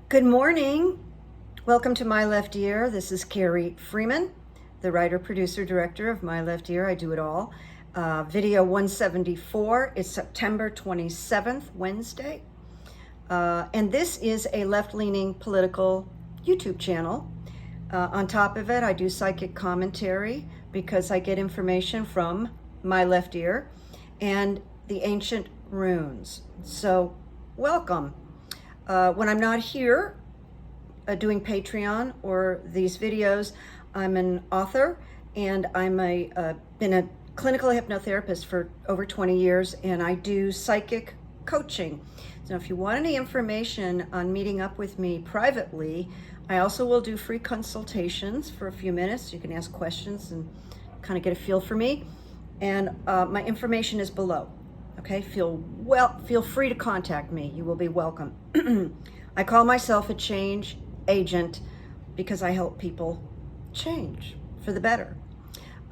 Good morning. Welcome to My Left Ear. This is Carrie Freeman, the writer, producer, director of My Left Ear. I do it all. Video 174. It's September 27th, Wednesday. And this is a left-leaning political YouTube channel. On top of it, I do psychic commentary because I get information from My Left Ear and the ancient runes. So welcome. When I'm not here doing Patreon or these videos, I'm an author and I'm been a clinical hypnotherapist for over 20 years, and I do psychic coaching. So if you want any information on meeting up with me privately, I also will do free consultations for a few minutes. You can ask questions and kind of get a feel for me. And my information is below. Okay, feel free to contact me. You will be welcome. I call myself a change agent because I help people change for the better.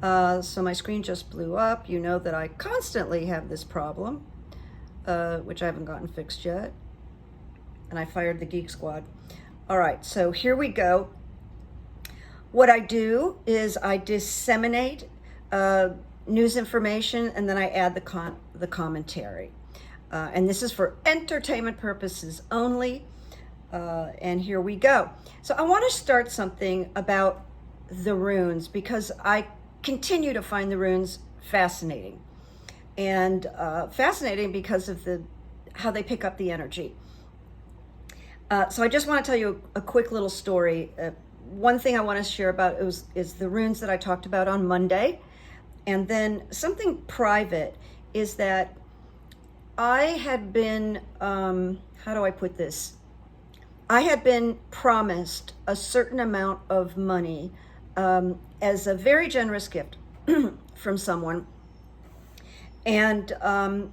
So my screen just blew up. You know that I constantly have this problem, which I haven't gotten fixed yet. And I fired the Geek Squad. All right, so here we go. What I do is I disseminate news information, and then I add the commentary. And this is for entertainment purposes only. And here we go. So I want to start something about the runes because I continue to find the runes fascinating. And fascinating because of how they pick up the energy. So I just want to tell you a quick little story. One thing I want to share about is the runes that I talked about on Monday. And then something private is that I had been, how do I put this? I had been promised a certain amount of money as a very generous gift from someone. And a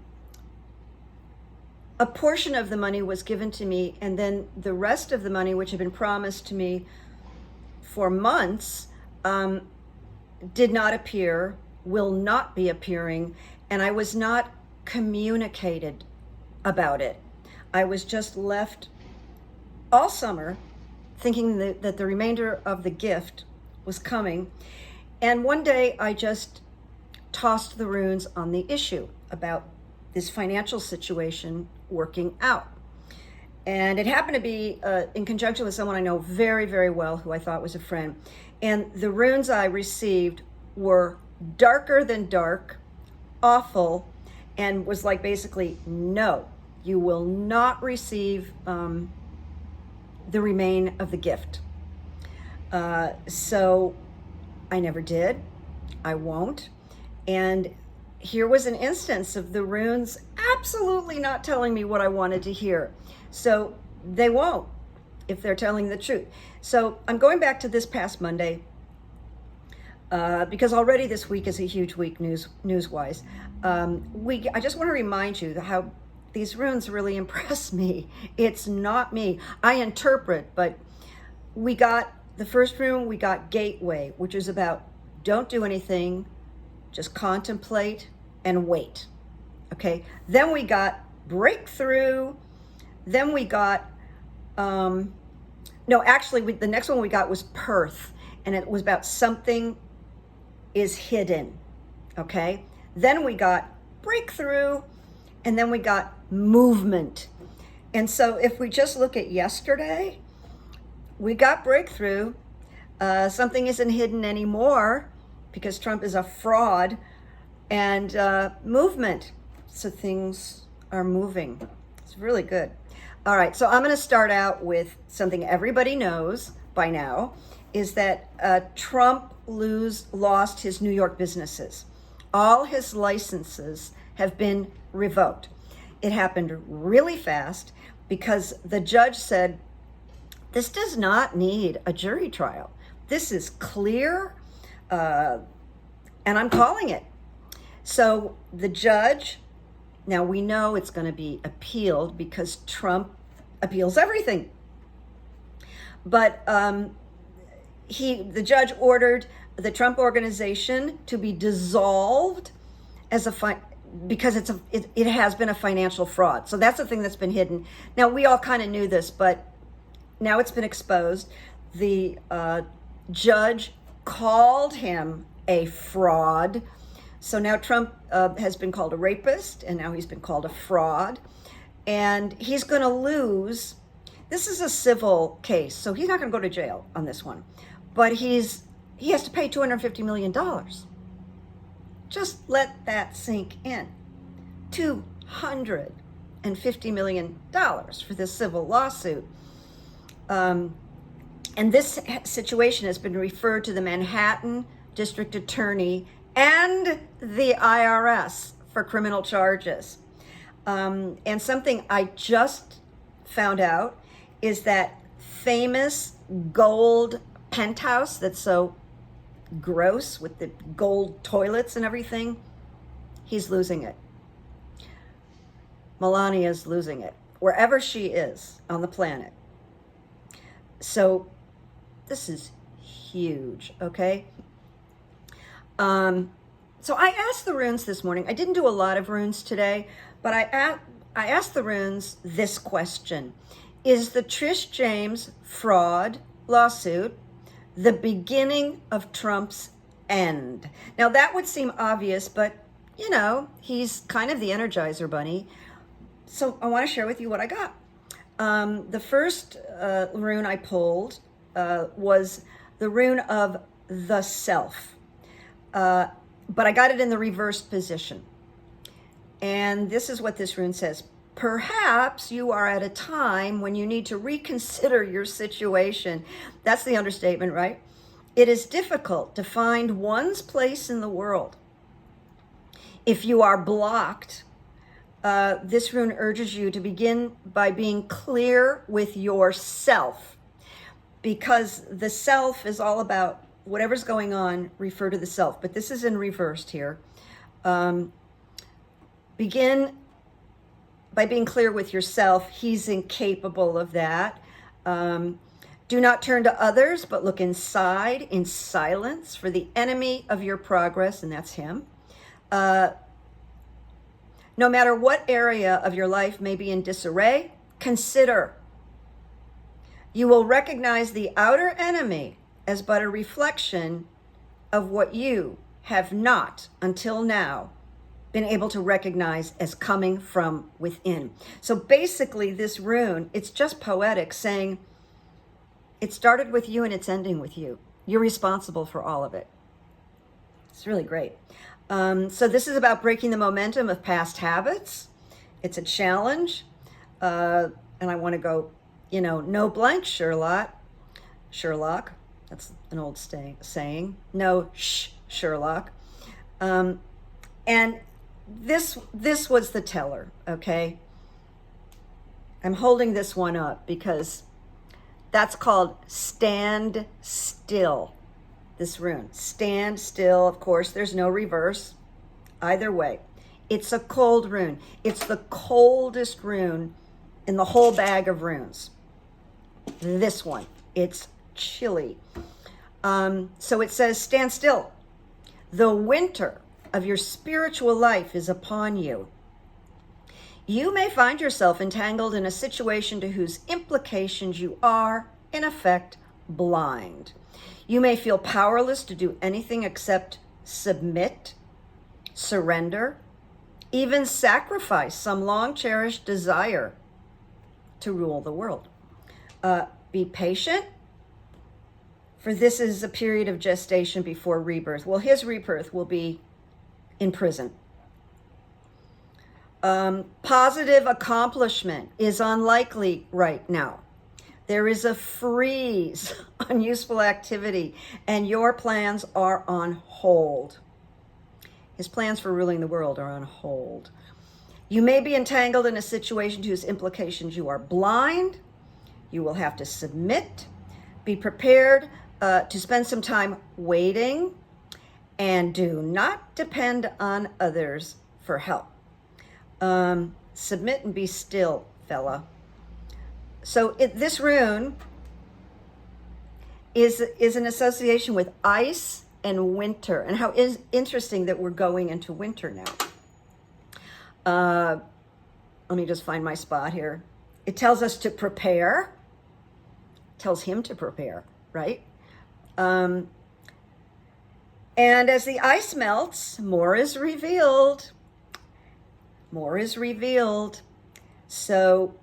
portion of the money was given to me, and then the rest of the money, which had been promised to me for months, did not appear, will not be appearing, and I was not communicated about it. I was just left all summer thinking that the remainder of the gift was coming, and one day I just tossed the runes on the issue about this financial situation working out. And it happened to be in conjunction with someone I know very, very well, who I thought was a friend. And the runes I received were darker than dark, awful, and was like basically, no, you will not receive the remain of the gift. So I never did. I won't. And here was an instance of the runes absolutely not telling me what I wanted to hear. So they won't if they're telling the truth. So I'm going back to this past Monday because already this week is a huge week news-wise. I just want to remind you how these runes really impress me. It's not me. I interpret, but we got the first rune, we got gateway, which is about don't do anything, just contemplate and wait. Okay. Then we got breakthrough. Then we got, the next one we got was Perth, and it was about something is hidden. Okay. Then we got breakthrough, and then we got movement. And so if we just look at yesterday, we got breakthrough. Something isn't hidden anymore because Trump is a fraud, and movement. So things are moving. It's really good. All right, so I'm going to start out with something everybody knows by now, is that Trump lost his New York businesses. All his licenses have been revoked. It happened really fast because the judge said, this does not need a jury trial. This is clear, and I'm calling it. So the judge, now we know it's going to be appealed because Trump appeals everything. But the judge ordered the Trump organization to be dissolved as because it has been a financial fraud. So that's the thing that's been hidden. Now we all kind of knew this, but now it's been exposed. The judge called him a fraud. So now Trump has been called a rapist, and now he's been called a fraud. And he's going to lose. This is a civil case, so he's not going to go to jail on this one. But he has to pay $250 million. Just let that sink in. $250 million for this civil lawsuit. And this situation has been referred to the Manhattan District Attorney and the IRS for criminal charges. And something I just found out is that famous gold penthouse that's so gross with the gold toilets and everything, he's losing it. Melania's losing it, wherever she is on the planet. So this is huge, okay? So I asked the runes this morning. I didn't do a lot of runes today, but I asked the runes this question. Is the Trish James fraud lawsuit the beginning of Trump's end? Now that would seem obvious, but you know, he's kind of the Energizer Bunny. So I want to share with you what I got. The first rune I pulled was the rune of the self. But I got it in the reversed position. And this is what this rune says. Perhaps you are at a time when you need to reconsider your situation. That's the understatement, right? It is difficult to find one's place in the world. If you are blocked, this rune urges you to begin by being clear with yourself, because the self is all about whatever's going on, refer to the self. But this is in reversed here. Begin by being clear with yourself. He's incapable of that. Do not turn to others, but look inside in silence for the enemy of your progress, and that's him. No matter what area of your life may be in disarray, consider. You will recognize the outer enemy as but a reflection of what you have not, until now, been able to recognize as coming from within. So basically this rune, it's just poetic, saying it started with you and it's ending with you. You're responsible for all of it. It's really great. So this is about breaking the momentum of past habits. It's a challenge. And I want to go, no blank, Sherlock. That's an old saying. No, Sherlock. And this was the teller, okay? I'm holding this one up because that's called stand still. This rune, stand still. Of course, there's no reverse. Either way, it's a cold rune. It's the coldest rune in the whole bag of runes. This one, it's chilly. So it says, stand still. The winter of your spiritual life is upon you. You may find yourself entangled in a situation to whose implications you are, in effect, blind. You may feel powerless to do anything except submit, surrender, even sacrifice some long-cherished desire to rule the world. Be patient, for this is a period of gestation before rebirth. Well, his rebirth will be in prison. Positive accomplishment is unlikely right now. There is a freeze on useful activity, and your plans are on hold. His plans for ruling the world are on hold. You may be entangled in a situation to whose implications you are blind. You will have to submit. Be prepared to spend some time waiting, and do not depend on others for help. Submit and be still, fella. So this rune is an association with ice and winter, and how is interesting that we're going into winter now. Let me just find my spot here. It tells us to prepare. tells him to prepare, right? And as the ice melts, more is revealed. More is revealed. So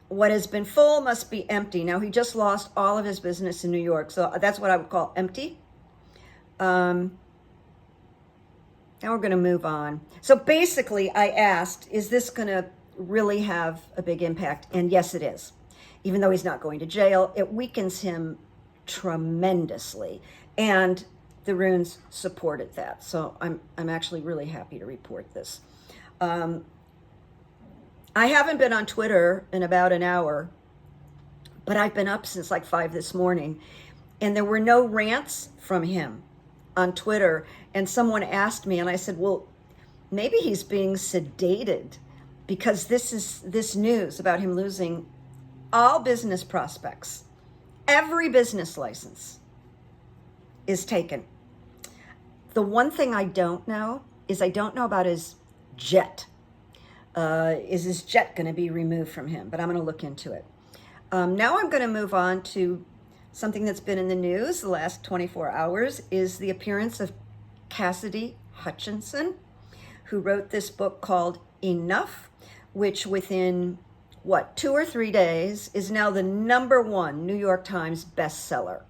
what has been full must be empty. Now, he just lost all of his business in New York, so that's what I would call empty. Now we're going to move on. So basically, I asked, is this going to really have a big impact? And yes, it is. Even though he's not going to jail, it weakens him tremendously. And the Runes supported that. So I'm actually really happy to report this. I haven't been on Twitter in about an hour, but I've been up since like 5 this morning, and there were no rants from him on Twitter. And someone asked me, and I said, well, maybe he's being sedated because this news about him losing all business prospects, every business license is taken. The one thing I don't know is I don't know about his jet. Is his jet going to be removed from him? But I'm going to look into it. Now I'm going to move on to something that's been in the news the last 24 hours is the appearance of Cassidy Hutchinson, who wrote this book called Enough, which within, 2 or 3 days is now the #1 New York Times bestseller.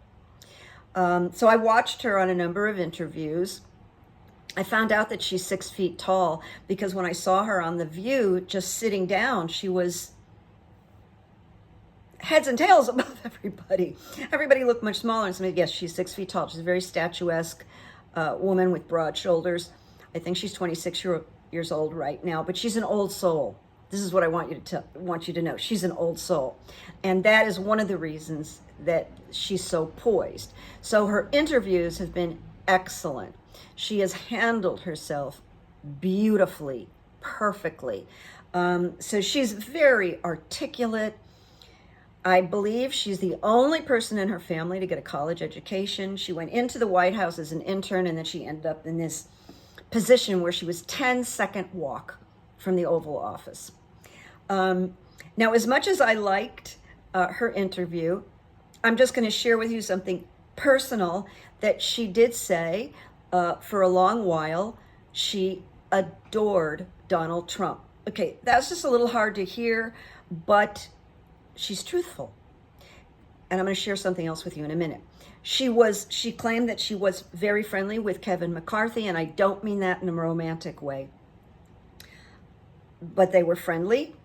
So I watched her on a number of interviews. I found out that she's 6 feet tall because when I saw her on The View, just sitting down, she was heads and tails above everybody. Everybody looked much smaller. And somebody, yes, she's 6 feet tall. She's a very statuesque woman with broad shoulders. I think she's 26 years old right now, but she's an old soul. This is what I want you to know. She's an old soul. And that is one of the reasons that she's so poised. So her interviews have been excellent. She has handled herself beautifully, perfectly. So she's very articulate. I believe she's the only person in her family to get a college education. She went into the White House as an intern, and then she ended up in this position where she was 10-second walk from the Oval Office. Now, as much as I liked her interview, I'm just going to share with you something personal that she did say. For a long while, she adored Donald Trump. Okay, that's just a little hard to hear, but she's truthful. And I'm going to share something else with you in a minute. She claimed that she was very friendly with Kevin McCarthy, and I don't mean that in a romantic way, but they were friendly.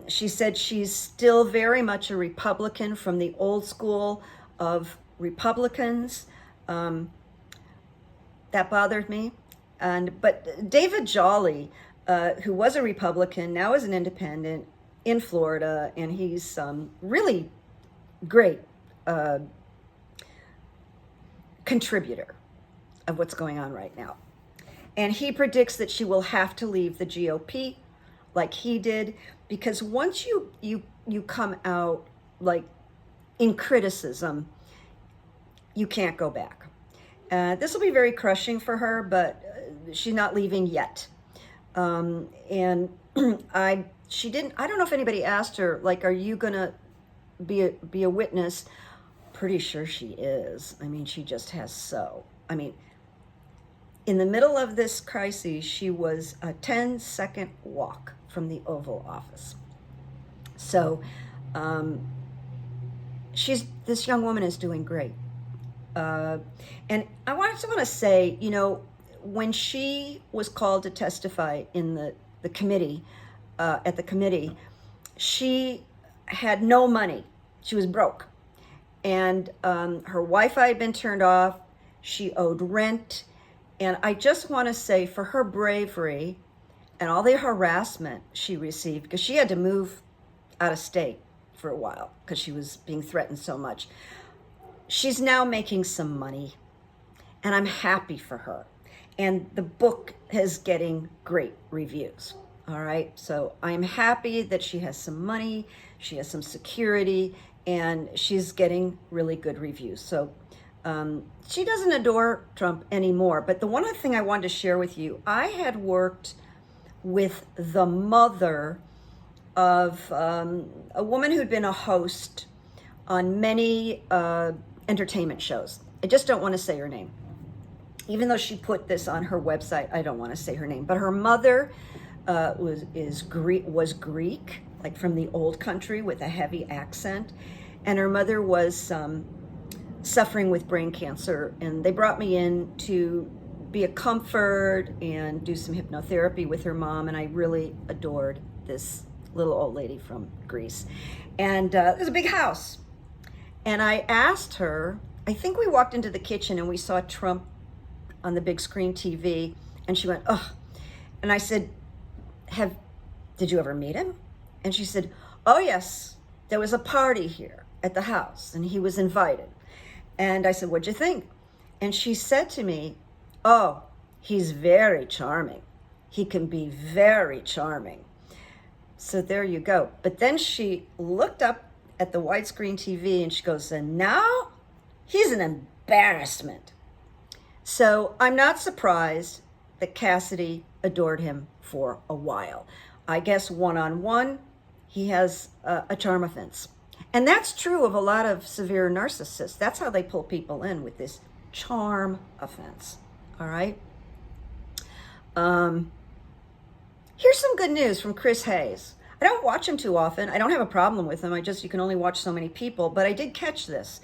She said she's still very much a Republican from the old school of Republicans. That bothered me. But David Jolly, who was a Republican, now is an independent in Florida, and he's really great contributor of what's going on right now. And he predicts that she will have to leave the GOP like he did, because once you come out like in criticism, you can't go back. This will be very crushing for her, but she's not leaving yet. And I don't know if anybody asked her, like, are you gonna be a witness? Pretty sure she is. I mean, she just has in the middle of this crisis, she was a 10-second walk from the Oval Office. So this young woman is doing great. And I just want to say, when she was called to testify in the committee, at the committee, she had no money. She was broke. And her Wi-Fi had been turned off. She owed rent. And I just want to say, for her bravery and all the harassment she received, because she had to move out of state for a while because she was being threatened so much. She's now making some money, and I'm happy for her. And the book is getting great reviews. All right. So I'm happy that she has some money, she has some security, and she's getting really good reviews. So she doesn't adore Trump anymore. But the one other thing I wanted to share with you, I had worked with the mother of a woman who'd been a host on many entertainment shows. I just don't want to say her name. Even though she put this on her website, I don't want to say her name. But her mother was Greek, like from the old country with a heavy accent. And her mother was suffering with brain cancer. And they brought me in to be a comfort and do some hypnotherapy with her mom. And I really adored this little old lady from Greece. And there's a big house. And I asked her, I think we walked into the kitchen and we saw Trump on the big screen TV, and she went, "Ugh." And I said, did you ever meet him? And she said, "Oh yes, there was a party here at the house and he was invited." And I said, "What'd you think?" And she said to me, "Oh, he's very charming. He can be very charming." So there you go. But then she looked up at the widescreen TV and she goes, "And now he's an embarrassment." So I'm not surprised that Cassidy adored him for a while. I guess one-on-one, he has a charm offense. And that's true of a lot of severe narcissists. That's how they pull people in, with this charm offense. All right? Here's some good news from Chris Hayes. I don't watch him too often. I don't have a problem with him. You can only watch so many people, but I did catch this.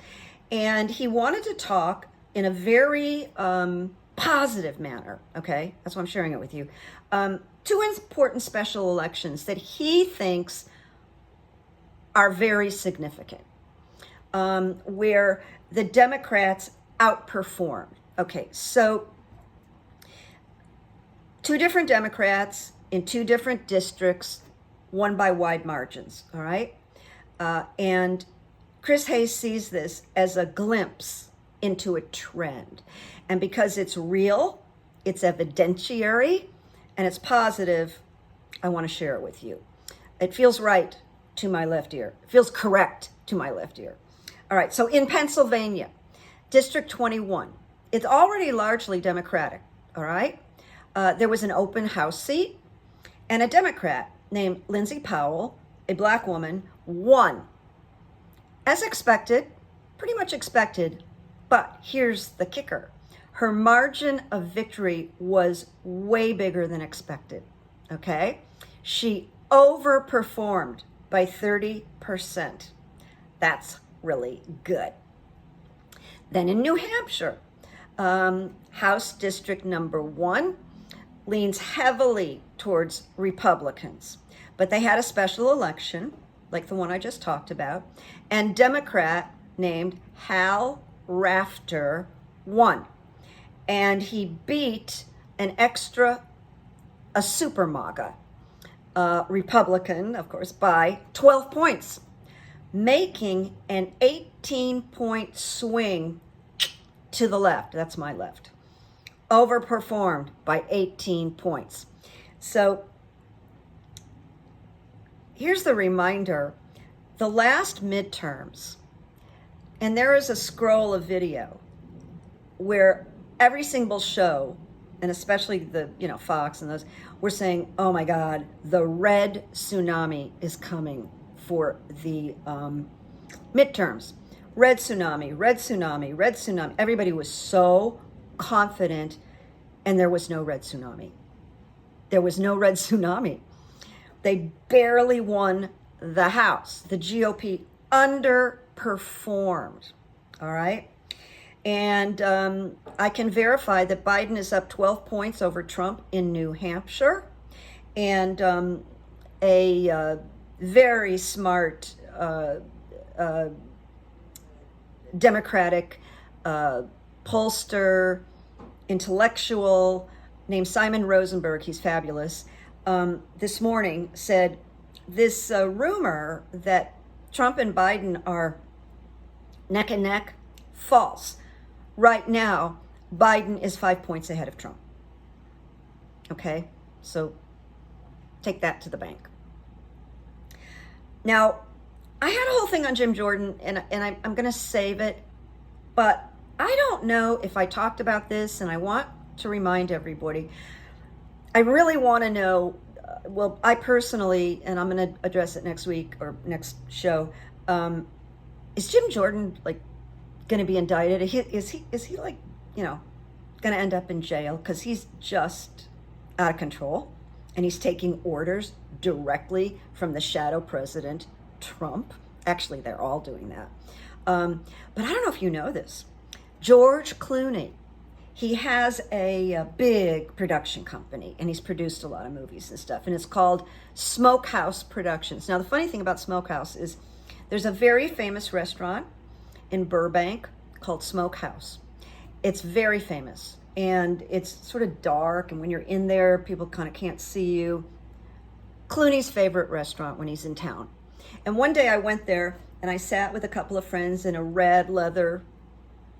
And he wanted to talk in a very positive manner, okay? That's why I'm sharing it with you. Two important special elections that he thinks are very significant, where the Democrats outperformed. Okay, so two different Democrats in two different districts won by wide margins, all right? And Chris Hayes sees this as a glimpse into a trend. And because it's real, it's evidentiary, and it's positive, I want to share it with you. It feels right to my left ear. It feels correct to my left ear. All right, so in Pennsylvania, District 21, it's already largely Democratic, all right? There was an open House seat, and a Democrat named Lindsay Powell, a black woman, won. As expected, pretty much expected, but here's the kicker. Her margin of victory was way bigger than expected, okay? She overperformed by 30%. That's really good. Then in New Hampshire, House District number 1 leans heavily towards Republicans, but they had a special election, like the one I just talked about, and Democrat named Hal Rafter won. And he beat a super MAGA Republican, of course, by 12 points, making an 18-point swing to the left. That's my left. Overperformed by 18 points. So here's the reminder. The last midterms, and there is a scroll of video where every single show, and especially the Fox and those, were saying, "Oh my God, the red tsunami is coming for the midterms. Red tsunami, red tsunami, red tsunami." Everybody was so confident, and there was no red tsunami. There was no red tsunami. They barely won the House. The GOP underperformed, all right? And I can verify that Biden is up 12 points over Trump in New Hampshire. And a very smart Democratic pollster, intellectual, named Simon Rosenberg, he's fabulous, this morning said this rumor that Trump and Biden are neck and neck, false. Right now, Biden is 5 points ahead of Trump. Okay, so take that to the bank. Now, I had a whole thing on Jim Jordan, and I'm going to save it, but I don't know if I talked about this, and I want to remind everybody. I really want to know, I personally, and I'm going to address it next week or next show, is Jim Jordan like going to be indicted? Is he like, you know, going to end up in jail because he's just out of control and he's taking orders directly from the shadow president Trump? Actually, they're all doing that. But I don't know if you know this. George Clooney, he has a big production company, and he's produced a lot of movies and stuff, and it's called Smokehouse Productions. Now, the funny thing about Smokehouse is there's a very famous restaurant in Burbank called Smokehouse. It's very famous, and it's sort of dark, and when you're in there, people kind of can't see you. Clooney's favorite restaurant when he's in town. And one day I went there, and I sat with a couple of friends in a red leather,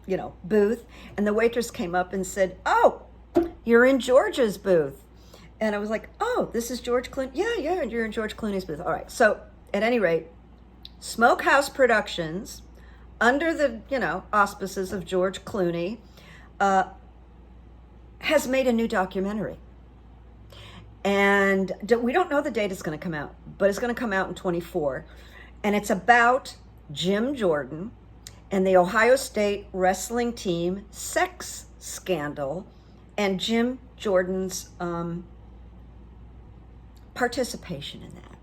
you know, booth, and the waitress came up and said, "Oh, you're in George's booth." And I was like, "Oh, this is George Clooney." Yeah, you're in George Clooney's booth. All right. So at any rate, Smokehouse Productions, under the, you know, auspices of George Clooney, has made a new documentary. And we don't know the date it's going to come out, but it's going to come out in 24. And it's about Jim Jordan and the Ohio State wrestling team sex scandal and Jim Jordan's participation in that.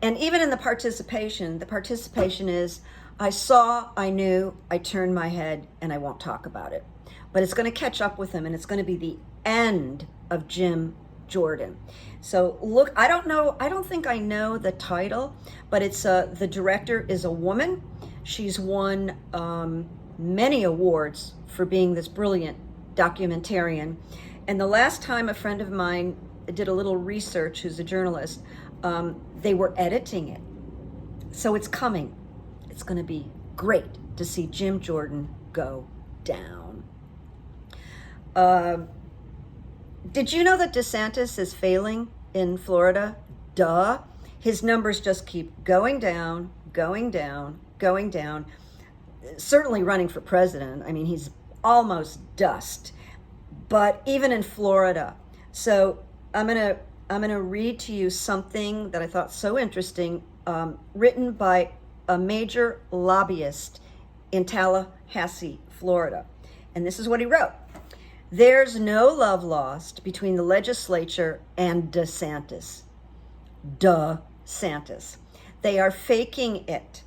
And even in the participation is, I saw, I knew, I turned my head, and I won't talk about it. But it's going to catch up with him, and it's going to be the end of Jim Jordan. So look, I don't think I know the title, but it's the director is a woman. She's won many awards for being this brilliant documentarian. And the last time a friend of mine did a little research, who's a journalist, they were editing it. So it's coming. It's going to be great to see Jim Jordan go down. Did you know that DeSantis is failing in Florida? Duh. His numbers just keep going down, going down, going down. Certainly running for president. I mean, he's almost dust. But even in Florida. So I'm gonna read to you something that I thought so interesting, written by a major lobbyist in Tallahassee, Florida. And this is what he wrote. There's no love lost between the legislature and DeSantis. DeSantis. They are faking it.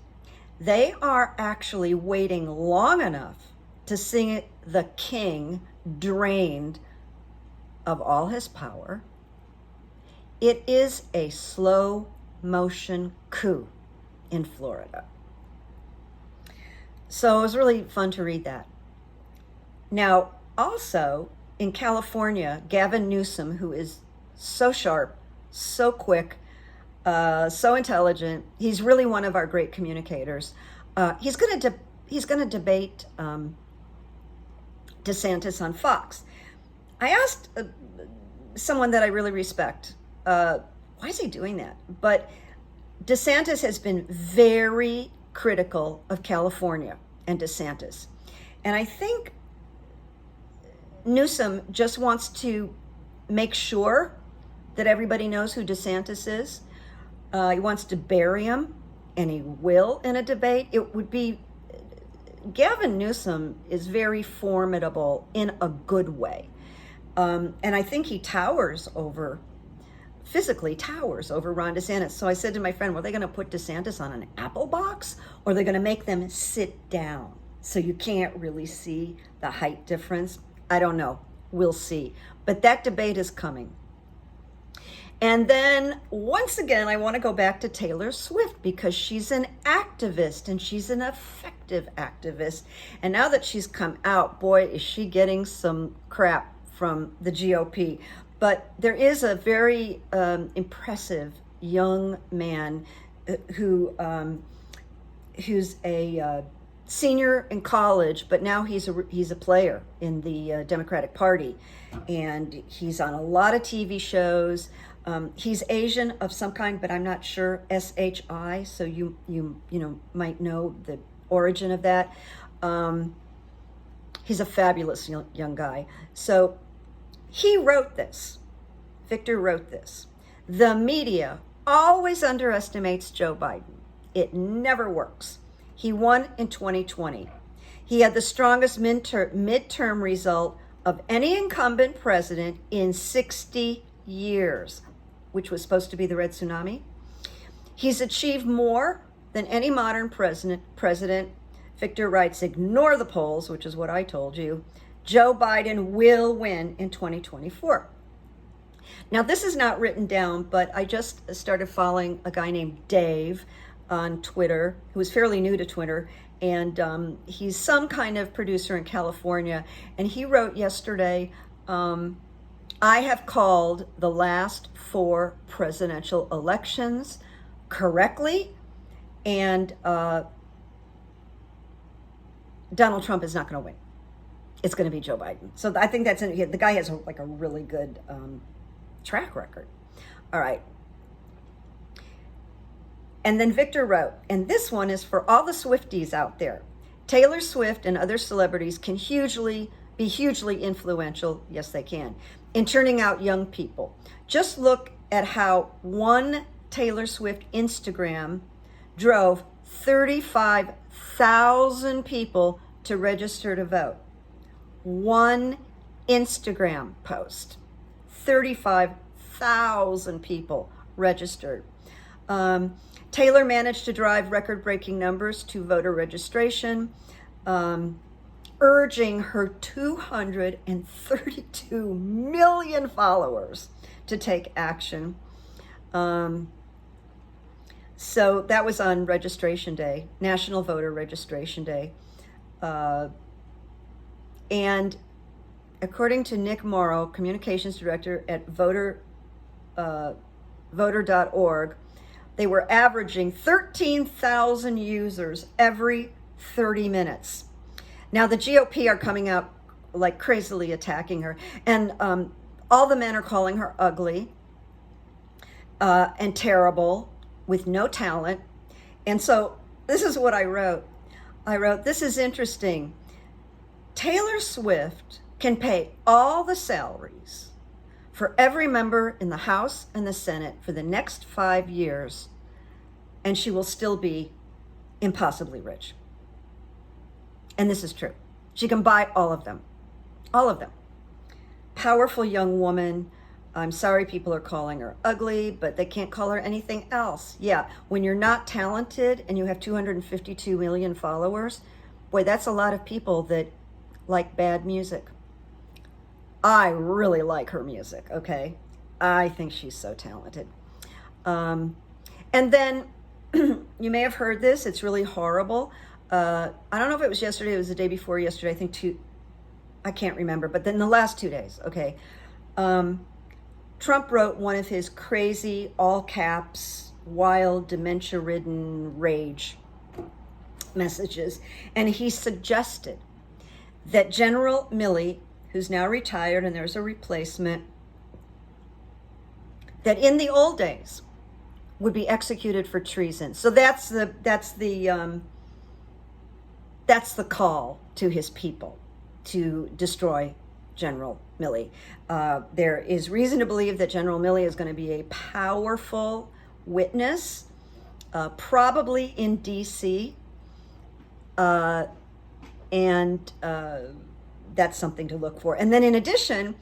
They are actually waiting long enough to see the king drained of all his power. It is a slow motion coup in Florida. So it was really fun to read that. Now, also in California, Gavin Newsom, who is so sharp, so quick, so intelligent, he's really one of our great communicators. He's going to debate DeSantis on Fox. I asked someone that I really respect, why is he doing that? But DeSantis has been very critical of California and DeSantis. And I think Newsom just wants to make sure that everybody knows who DeSantis is. He wants to bury him, and he will in a debate. It would be, Gavin Newsom is very formidable in a good way. And I think he physically towers over Ron DeSantis. So I said to my friend, well, are they going to put DeSantis on an apple box, or are they going to make them sit down so you can't really see the height difference? I don't know. We'll see. But that debate is coming. And then once again, I want to go back to Taylor Swift, because she's an activist, and she's an effective activist. And now that she's come out, boy, is she getting some crap from the GOP. But there is a very impressive young man who's a senior in college, but now he's a player in the Democratic Party, and he's on a lot of TV shows. He's Asian of some kind, but I'm not sure, SHI. So you might know the origin of that. He's a fabulous young guy. So he wrote this. Victor wrote this. The media always underestimates Joe Biden. It never works. He won in 2020. He had the strongest midterm result of any incumbent president in 60 years, which was supposed to be the Red Tsunami. He's achieved more than any modern president. Victor writes, ignore the polls, which is what I told you. Joe Biden will win in 2024. Now, this is not written down, but I just started following a guy named Dave on Twitter, who is fairly new to Twitter, and he's some kind of producer in California. And he wrote yesterday, I have called the last 4 presidential elections correctly, and Donald Trump is not going to win. It's going to be Joe Biden. So I think that's the guy has like a really good track record. All right. And then Victor wrote, and this one is for all the Swifties out there. Taylor Swift and other celebrities can be hugely influential, yes they can, in turning out young people. Just look at how one Taylor Swift Instagram drove 35,000 people to register to vote. One Instagram post, 35,000 people registered. Taylor managed to drive record-breaking numbers to voter registration, urging her 232 million followers to take action. So that was on Registration Day, National Voter Registration Day. And according to Nick Morrow, communications director at voter.org, they were averaging 13,000 users every 30 minutes. Now the GOP are coming out like crazily attacking her, and all the men are calling her ugly and terrible with no talent. And so this is what I wrote. This is interesting. Taylor Swift can pay all the salaries for every member in the House and the Senate for the next 5 years, and she will still be impossibly rich. And this is true. She can buy all of them. All of them. Powerful young woman. I'm sorry people are calling her ugly, but they can't call her anything else. Yeah, when you're not talented and you have 252 million followers, boy, that's a lot of people that like bad music. I really like her music, okay? I think she's so talented. And then, you may have heard this, it's really horrible. I don't know if it was yesterday, it was the day before yesterday, I can't remember, but then the last 2 days, okay. Trump wrote one of his crazy, all caps, wild, dementia-ridden rage messages, and he suggested that General Milley, who's now retired and there's a replacement, that in the old days would be executed for treason. So that's the call to his people, to destroy General Milley. There is reason to believe that General Milley is going to be a powerful witness, probably in D.C., and that's something to look for. And then in addition,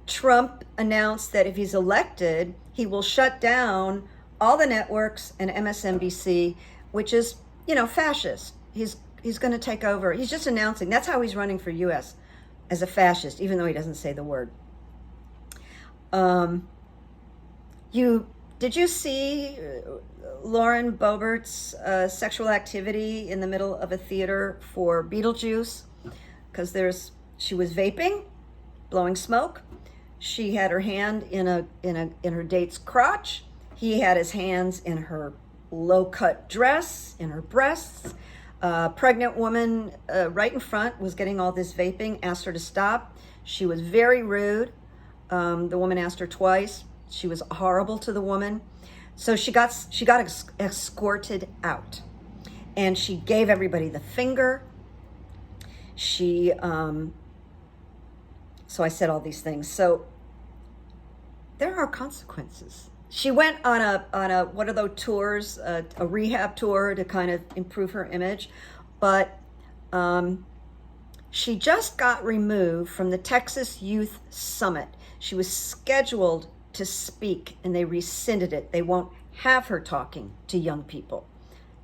Trump announced that if he's elected, he will shut down all the networks and MSNBC, which is, fascist. He's going to take over. He's just announcing. That's how he's running for U.S. as a fascist, even though he doesn't say the word. Did you see Lauren Boebert's sexual activity in the middle of a theater for Beetlejuice? Because she was vaping, blowing smoke. She had her hand in her date's crotch. He had his hands in her low-cut dress, in her breasts. Pregnant woman right in front was getting all this vaping, asked her to stop. She was very rude. The woman asked her twice. She was horrible to the woman. So she got escorted out. And she gave everybody the finger. So I said all these things. So there are consequences she went on a what are those tours, a rehab tour to kind of improve her image, but she just got removed from the Texas Youth Summit. She was scheduled to speak and they rescinded it. They won't have her talking to young people.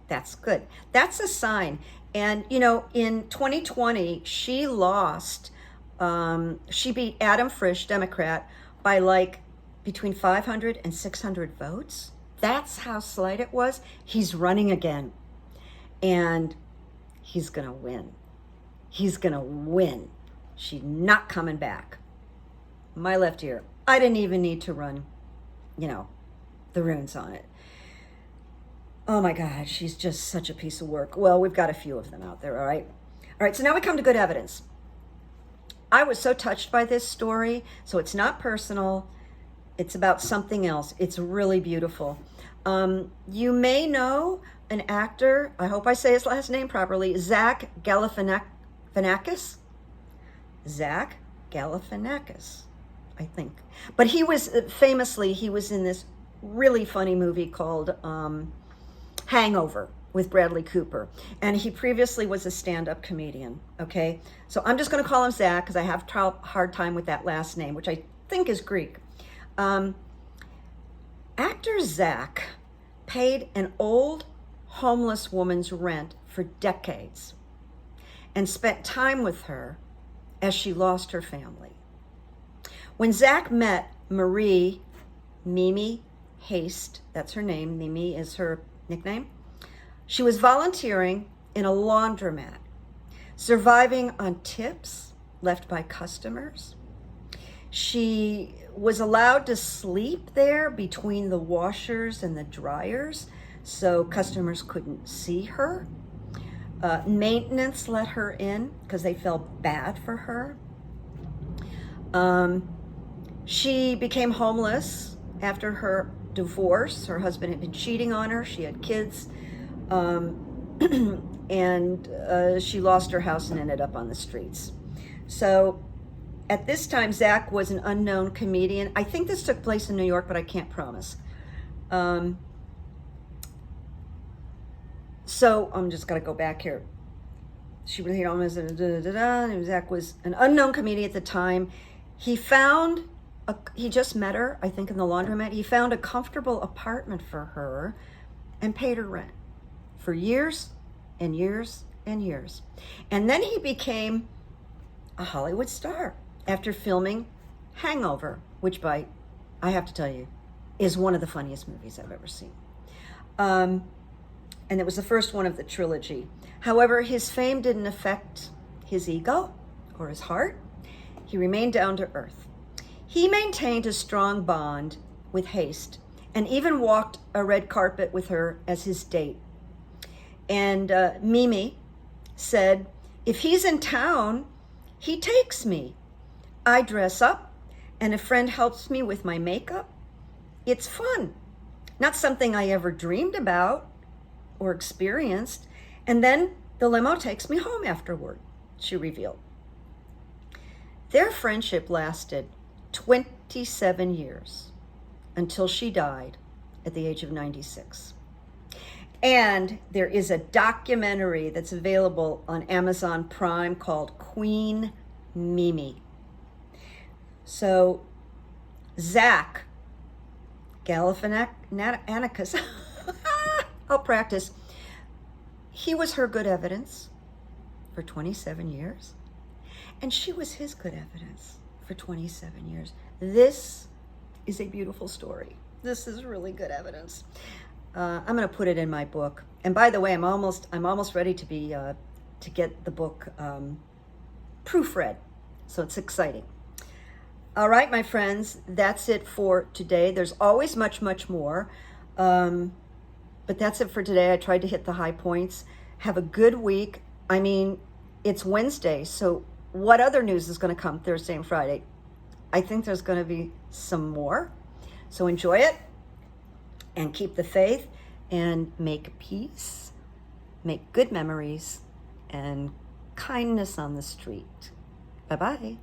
That's good. That's a sign. And, you know, in 2020, she lost, she beat Adam Frisch, Democrat, by like between 500 and 600 votes. That's how slight it was. He's running again. And he's going to win. He's going to win. She's not coming back. My left ear. I didn't even need to run, you know, the runes on it. Oh my God, she's just such a piece of work. Well, we've got a few of them out there, all right? All right, so now we come to good evidence. I was so touched by this story, so it's not personal. It's about something else. It's really beautiful. You may know an actor, I hope I say his last name properly, Zach Galifianakis. Zach Galifianakis, I think. But he was, famously, he was in this really funny movie called Hangover with Bradley Cooper. And he previously was a stand-up comedian, okay? So I'm just going to call him Zach because I have a hard time with that last name, which I think is Greek. Actor Zach paid an old homeless woman's rent for decades and spent time with her as she lost her family. When Zach met Marie, Mimi Haste, that's her name, Mimi is her nickname, she was volunteering in a laundromat, surviving on tips left by customers. She was allowed to sleep there between the washers and the dryers so customers couldn't see her. Maintenance let her in because they felt bad for her. She became homeless after her divorce. Her husband had been cheating on her. She had kids. And she lost her house and ended up on the streets. So at this time, Zach was an unknown comedian. I think this took place in New York, but I can't promise. So I'm just going to go back here. She was almost Zach was an unknown comedian at the time. He just met her, I think, in the laundromat. He found a comfortable apartment for her and paid her rent for years and years and years. And then he became a Hollywood star after filming Hangover, which I have to tell you, is one of the funniest movies I've ever seen. And it was the first one of the trilogy. However, his fame didn't affect his ego or his heart. He remained down to earth. He maintained a strong bond with Haste and even walked a red carpet with her as his date. And Mimi said, if he's in town, he takes me. I dress up and a friend helps me with my makeup. It's fun. Not something I ever dreamed about or experienced. And then the limo takes me home afterward, she revealed. Their friendship lasted 27 years until she died at the age of 96. And there is a documentary that's available on Amazon Prime called Queen Mimi. So Zach Galifianakis, I'll practice. He was her good evidence for 27 years, and she was his good evidence for 27 years. This is a beautiful story. This is really good evidence. I'm going to put it in my book. And by the way, I'm almost ready to get the book proofread. So it's exciting. All right, my friends, that's it for today. There's always much, much more. But that's it for today. I tried to hit the high points. Have a good week. I mean, it's Wednesday, so what other news is going to come Thursday and Friday? I think there's going to be some more. So enjoy it and keep the faith and make peace, make good memories, and kindness on the street. Bye-bye.